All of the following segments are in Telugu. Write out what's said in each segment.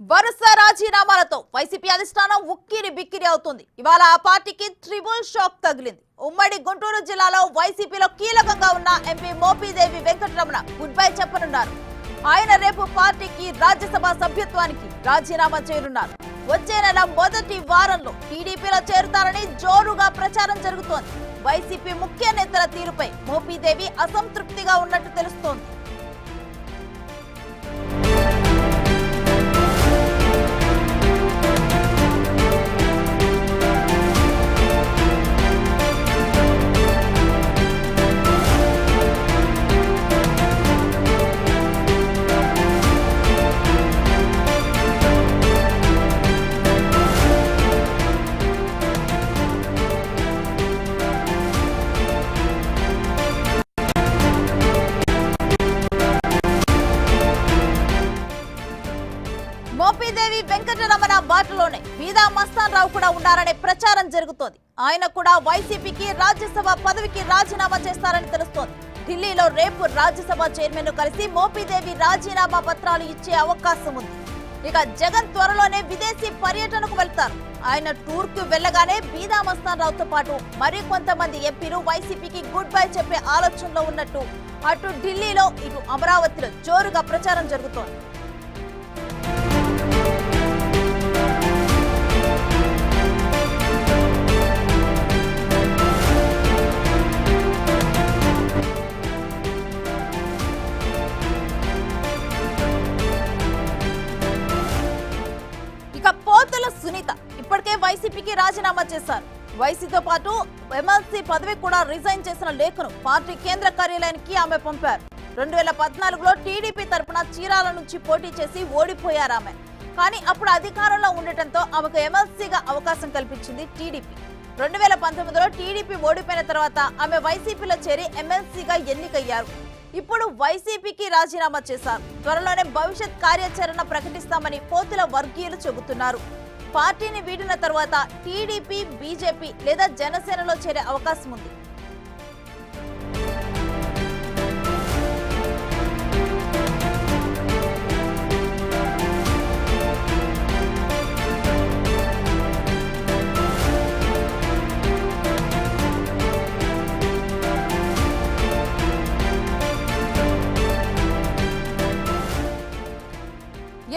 వరుస రాజీనామాలతో వైసీపీ అధిష్టానం ఉక్కిరి బిక్కిరి అవుతుంది. ఇవాళ ఆ పార్టీకి ట్రిబుల్ షాక్ తగిలింది. ఉమ్మడి గుంటూరు జిల్లాలో వైసీపీలో కీలకంగా ఉన్న MP Mopidevi Venkataramana good bye చెప్పనున్నారు. ఆయన రేపు పార్టీకి రాజ్యసభ సభ్యత్వానికి రాజీనామా చేయనున్నారు. వచ్చే నెల మొదటి వారంలో టీడీపీలో చేరుతారని జోరుగా ప్రచారం జరుగుతోంది. వైసీపీ ముఖ్య నేతల తీరుపై మోపిదేవి అసంతృప్తిగా ఉన్నట్టు తెలుస్తోంది. మోపిదేవి వెంకటరమణ బాటలోనే వీదా మస్తాన్ రావు కూడా ఉన్నారనే ప్రచారం జరుగుతోంది. ఆయన కూడా వైసీపీకి రాజ్యసభ పదవికి రాజీనామా చేస్తారని తెలుస్తోంది. ఢిల్లీలో రేపు రాజ్యసభ చైర్మన్ ను కలిసి మోపిదేవి రాజీనామా పత్రాలు ఇచ్చే అవకాశం ఉంది. ఇక జగన్ త్వరలోనే విదేశీ పర్యటనకు వెళ్తారు. ఆయన టూర్ కు వెళ్లగానే వీదా మస్తాన్ రావుతో పాటు మరి కొంతమంది ఎంపీలు వైసీపీకి గుడ్ బై చెప్పే ఆలోచనలో ఉన్నట్టు అటు ఢిల్లీలో ఇటు అమరావతిలో జోరుగా ప్రచారం జరుగుతోంది. పోతుల సునీత ఇప్పటికే వైసీపీకి రాజీనామా చేశారు. వైసీతో పాటు ఎమ్మెల్సీ పదవి కూడా రిజైన్ చేసిన లేఖను పార్టీ కేంద్ర కార్యాలయానికి ఆమె పంపారు. 2014లో టీడీపీ తరపున చీరాల నుంచి పోటీ చేసి ఓడిపోయారు ఆమె. కానీ అప్పుడు అధికారంలో ఉండటంతో ఆమెకు ఎమ్మెల్సీగా అవకాశం కల్పించింది టీడీపీ. 2019లో టీడీపీ ఓడిపోయిన తర్వాత ఆమె వైసీపీలో చేరి ఎమ్మెల్సీగా ఎన్నికయ్యారు. ఇప్పుడు వైసీపీకి రాజీనామా చేశారు. త్వరలోనే భవిష్యత్ కార్యాచరణ ప్రకటిస్తామని పోతుల వర్గీయులు చెబుతున్నారు. పార్టీని వీడిన తర్వాత టీడీపీ, బీజేపీ లేదా జనసేనలో చేరే అవకాశం ఉంది.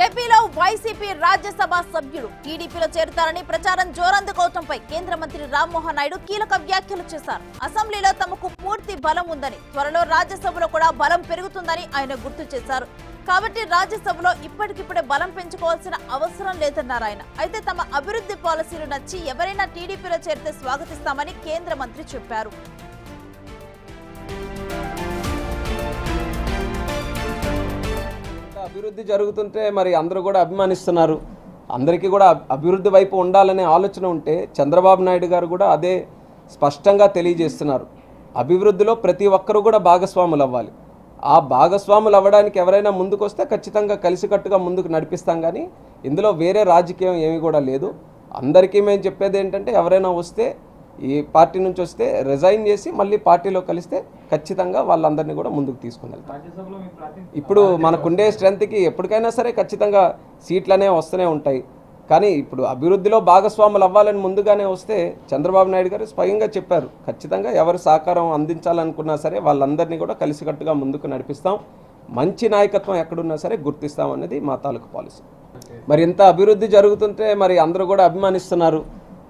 ఏపీలో వైసీపీ రాజ్యసభ సభ్యుడు టీడీపీలో చేరుతారని ప్రచారం జోరందుకోవడంపై కేంద్ర మంత్రి రామ్మోహన్ నాయుడు కీలక వ్యాఖ్యలు చేశారు. అసెంబ్లీలో తమకు పూర్తి బలం ఉందని, త్వరలో రాజ్యసభలో కూడా బలం పెరుగుతుందని ఆయన గుర్తు చేశారు. కాబట్టి రాజ్యసభలో ఇప్పటికిప్పుడే బలం పెంచుకోవాల్సిన అవసరం లేదన్నారు ఆయన. అయితే తమ అభివృద్ధి పాలసీలు నచ్చి ఎవరైనా టీడీపీలో చేరితే స్వాగతిస్తామని కేంద్ర మంత్రి చెప్పారు. అభివృద్ధి జరుగుతుంటే మరి అందరూ కూడా అభిమానిస్తున్నారు. అందరికీ కూడా అభివృద్ధి వైపు ఉండాలనే ఆలోచన ఉంటే చంద్రబాబు నాయుడు గారు కూడా అదే స్పష్టంగా తెలియజేస్తున్నారు. అభివృద్ధిలో ప్రతి ఒక్కరూ కూడా భాగస్వాములు అవ్వాలి. ఆ భాగస్వాములు అవ్వడానికి ఎవరైనా ముందుకు వస్తే ఖచ్చితంగా కలిసికట్టుగా ముందుకు నడిపిస్తాం. కానీ ఇందులో వేరే రాజకీయం ఏమీ కూడా లేదు. అందరికీ మేము చెప్పేది ఏంటంటే ఎవరైనా వస్తే ఈ పార్టీ నుంచి వస్తే రిజైన్ చేసి మళ్ళీ పార్టీలో కలిస్తే ఖచ్చితంగా వాళ్ళందరినీ కూడా ముందుకు తీసుకుని వెళ్తాం. ఇప్పుడు మనకుండే స్ట్రెంత్కి ఎప్పటికైనా సరే ఖచ్చితంగా సీట్లనే వస్తూనే ఉంటాయి. కానీ ఇప్పుడు అభివృద్ధిలో భాగస్వాములు అవ్వాలని ముందుగానే వస్తే చంద్రబాబు నాయుడు గారు స్వయంగా చెప్పారు, ఖచ్చితంగా ఎవరు సహకారం అందించాలనుకున్నా సరే వాళ్ళందరినీ కూడా కలిసికట్టుగా ముందుకు నడిపిస్తాం. మంచి నాయకత్వం ఎక్కడున్నా సరే గుర్తిస్తాం అనేది మా తాలూకు పాలసీ. మరి ఇంత అభివృద్ధి జరుగుతుంటే మరి అందరూ కూడా అభిమానిస్తున్నారు.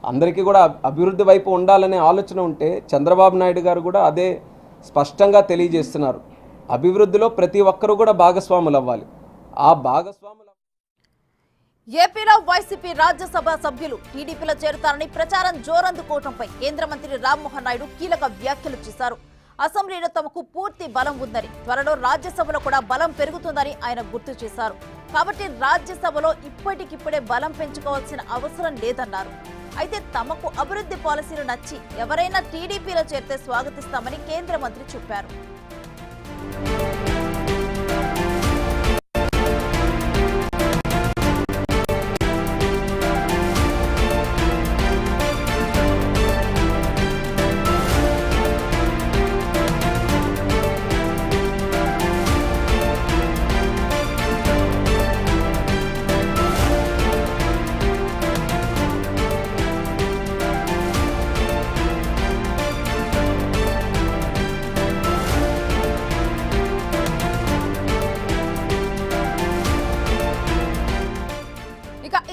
అందరికీ కూడా అభివృద్ధి వైపు ఉండాలనే ఆలోచన ఉంటే చంద్రబాబు నాయుడు గారు కూడా అదే స్పష్టంగా తెలియజేస్తున్నారు. అభివృద్ధిలో ప్రతి ఒక్కరూ కూడా భాగస్వాములు అవ్వాలి. ఆ భాగస్వాములు ఏపీలో వైసీపీ రాజ్యసభ సభ్యులు టీడీపీలో చేరుతారని ప్రచారం జోరందుకోవడంపై కేంద్ర మంత్రి రామ్మోహన్ నాయుడు కీలక వ్యాఖ్యలు చేశారు. అసెంబ్లీలో తమకు పూర్తి బలం ఉందని, త్వరలో రాజ్యసభలో కూడా బలం పెరుగుతుందని ఆయన గుర్తు చేశారు. కాబట్టి రాజ్యసభలో ఇప్పటికిప్పుడే బలం పెంచుకోవాల్సిన అవసరం లేదన్నారు. అయితే తమకు అభివృద్ధి పాలసీలు నచ్చి ఎవరైనా టీడీపీలో చేరితే స్వాగతిస్తామని కేంద్ర మంత్రి చెప్పారు.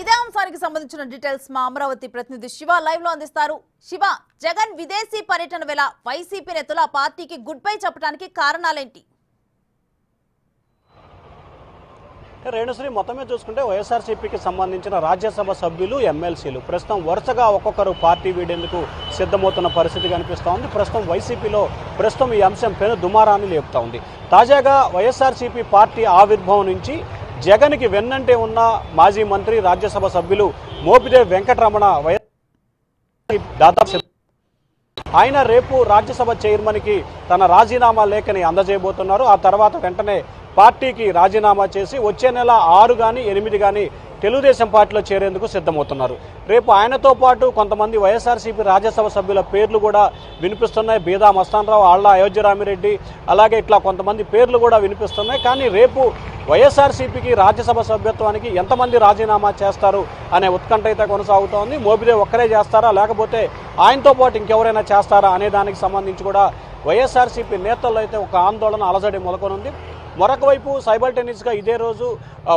ఇదే అంశానికి సంబంధించిన డీటెయిల్స్ మా అమరావతి ప్రతినిధి శివ లైవ్ లో అందిస్తారు. శివ, జగన్ విదేశీ పర్యటన వేళ వైసీపీ నేతలు ఆ పార్టీకి గుడ్ బై చెప్పడానికి కారణాలేంటి? రేణుశ్రీ, మొత్తమే చూసుకుంటే వైఎస్ఆర్సీపీకి సంబంధించిన రాజ్యసభ సభ్యులు, ఎమ్మెల్సీలు ప్రస్తుతం వరుసగా ఒక్కొక్కరు పార్టీ వీడేందుకు సిద్ధమవుతున్న పరిస్థితి కనిపిస్తూ ఉంది. ప్రస్తుతం ఈ అంశం పెను దుమారాన్ని లేపుతా ఉంది. తాజాగా వైఎస్ఆర్సీపీ పార్టీ ఆవిర్భావం నుంచి జగన్కి వెన్నంటే ఉన్న మాజీ మంత్రి, రాజ్యసభ సభ్యులు మోపిదేవి వెంకటరమణ దాదాపు ఆయన రేపు రాజ్యసభ చైర్మన్కి తన రాజీనామా లేఖని అందజేయబోతున్నారు. ఆ తర్వాత వెంటనే పార్టీకి రాజీనామా చేసి వచ్చే నెల 6 కానీ 8 కానీ తెలుగుదేశం పార్టీలో చేరేందుకు సిద్ధమవుతున్నారు. రేపు ఆయనతో పాటు కొంతమంది వైఎస్ఆర్సీపీ రాజ్యసభ సభ్యుల పేర్లు కూడా వినిపిస్తున్నాయి. బీదా మస్తానరావు, ఆళ్ల అయోధ్యరామిరెడ్డి, అలాగే ఇట్లా కొంతమంది పేర్లు కూడా వినిపిస్తున్నాయి. కానీ రేపు వైఎస్ఆర్సీపీకి రాజ్యసభ సభ్యత్వానికి ఎంతమంది రాజీనామా చేస్తారు అనే ఉత్కంఠ అయితే కొనసాగుతోంది. మోపిదేవి ఒక్కరే చేస్తారా, లేకపోతే ఆయనతో పాటు ఇంకెవరైనా చేస్తారా అనే దానికి సంబంధించి కూడా వైఎస్ఆర్సీపీ నేతల్లో అయితే ఒక ఆందోళన, అలజడి మొదలుకొనుంది. మరొక వైపు సైబల్టేనియస్గా ఇదే రోజు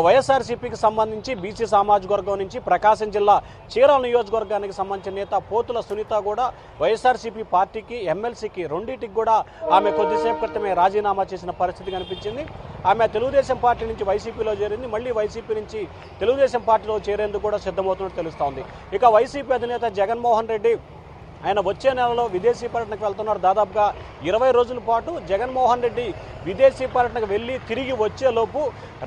వైఎస్ఆర్సీపీకి సంబంధించి బీసీ సామాజిక వర్గం నుంచి ప్రకాశం జిల్లా చీరాల నియోజకవర్గానికి సంబంధించిన నేత పోతుల సునీత కూడా వైఎస్ఆర్సీపీ పార్టీకి, ఎమ్మెల్సీకి రెండింటికి కూడా ఆమె కొద్దిసేపు క్రితమే రాజీనామా చేసిన పరిస్థితి కనిపించింది. ఆమె తెలుగుదేశం పార్టీ నుంచి వైసీపీలో చేరింది. మళ్ళీ వైసీపీ నుంచి తెలుగుదేశం పార్టీలో చేరేందుకు కూడా సిద్ధమవుతున్నట్టు తెలుస్తోంది. ఇక వైసీపీ అధినేత జగన్మోహన్ రెడ్డి ఆయన వచ్చే నెలలో విదేశీ పర్యటనకు వెళ్తున్నారు. దాదాపుగా 20 రోజుల పాటు జగన్మోహన్ రెడ్డి విదేశీ పర్యటనకు వెళ్ళి తిరిగి వచ్చేలోపు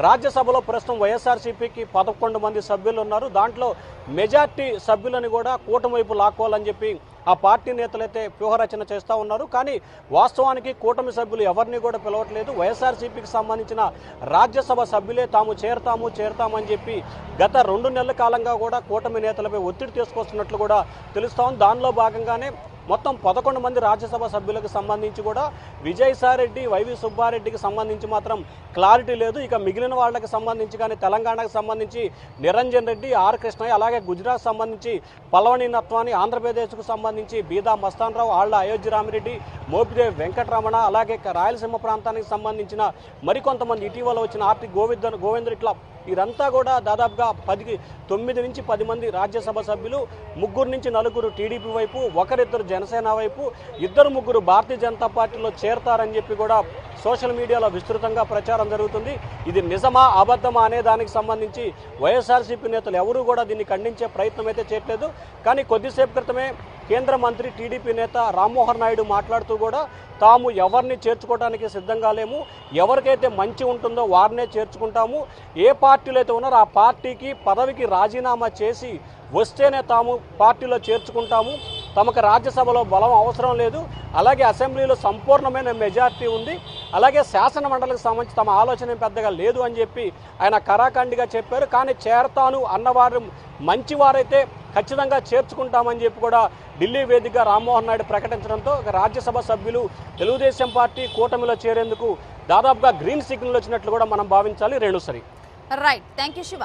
రాజ్యసభలో ప్రస్తుతం వైఎస్ఆర్సీపీకి 11 మంది సభ్యులు ఉన్నారు. దాంట్లో మెజార్టీ సభ్యులను కూడా కూటమి వైపు లాక్కోవాలని చెప్పి ఆ పార్టీ నేతలైతే వ్యూహరచన చేస్తూ ఉన్నారు. కానీ వాస్తవానికి కూటమి సభ్యులు ఎవరిని కూడా పిలవట్లేదు. వైఎస్ఆర్సీపీకి సంబంధించిన రాజ్యసభ సభ్యులే తాము చేరతామని చెప్పి గత 2 నెలల కాలంగా కూడా కూటమి నేతలపై ఒత్తిడి తీసుకొస్తున్నట్లు కూడా తెలుస్తూ ఉంది. దానిలో భాగంగానే మొత్తం 11 మంది రాజ్యసభ సభ్యులకు సంబంధించి కూడా విజయసాయిరెడ్డి, వైవి సుబ్బారెడ్డికి సంబంధించి మాత్రం క్లారిటీ లేదు. ఇక మిగిలిన వాళ్ళకి సంబంధించి కానీ తెలంగాణకు సంబంధించి నిరంజన్ రెడ్డి, ఆర్ కృష్ణయ్య, అలాగే గుజరాత్ సంబంధించి పల్లవని నత్వాని, ఆంధ్రప్రదేశ్కు సంబంధించి బీదా మస్తానరావు, ఆళ్ల అయోధ్యరామిరెడ్డి, మోపిదేవి వెంకటరమణ, అలాగే రాయలసీమ ప్రాంతానికి సంబంధించిన మరికొంతమంది ఇటీవల వచ్చిన ఆర్టి గోవిందర్ ఇట్లా వీరంతా కూడా దాదాపుగా 9 నుంచి 10 మంది రాజ్యసభ సభ్యులు, 3 నుంచి 4 టీడీపీ వైపు, 1-2 జనసేన వైపు, 2-3 భారతీయ జనతా పార్టీలో చేరతారని చెప్పి కూడా సోషల్ మీడియాలో విస్తృతంగా ప్రచారం జరుగుతుంది. ఇది నిజమా అబద్ధమా అనే దానికి సంబంధించి వైఎస్ఆర్సీపీ నేతలు ఎవరూ కూడా దీన్ని ఖండించే ప్రయత్నం అయితే చేయట్లేదు. కానీ కొద్దిసేపు క్రితమే కేంద్ర మంత్రి, టీడీపీ నేత రామ్మోహన్ నాయుడు మాట్లాడుతూ కూడా తాము ఎవరిని చేర్చుకోవడానికి సిద్ధంగా లేము, ఎవరికైతే మంచి ఉంటుందో వారినే చేర్చుకుంటాము, ఏ పార్టీలో అయితే ఉన్నారో ఆ పార్టీకి పదవికి రాజీనామా చేసి వస్తేనే తాము పార్టీలో చేర్చుకుంటాము, తమకు రాజ్యసభలో బలం అవసరం లేదు, అలాగే అసెంబ్లీలో సంపూర్ణమైన మెజార్టీ ఉంది, అలాగే శాసన మండలికి సంబంధించి తమ ఆలోచన పెద్దగా లేదు అని చెప్పి ఆయన కరాఖండిగా చెప్పారు. కానీ చేరతాను అన్నవారు మంచివారైతే ఖచ్చితంగా చేర్చుకుంటామని చెప్పి కూడా ఢిల్లీ వేదికగా రామ్మోహన్ నాయుడు ప్రకటించడంతో రాజ్యసభ సభ్యులు తెలుగుదేశం పార్టీ కూటమిలో చేరేందుకు దాదాపుగా గ్రీన్ సిగ్నల్ వచ్చినట్లు కూడా మనం భావించాలి. Renusri. Right, thank you Shiva.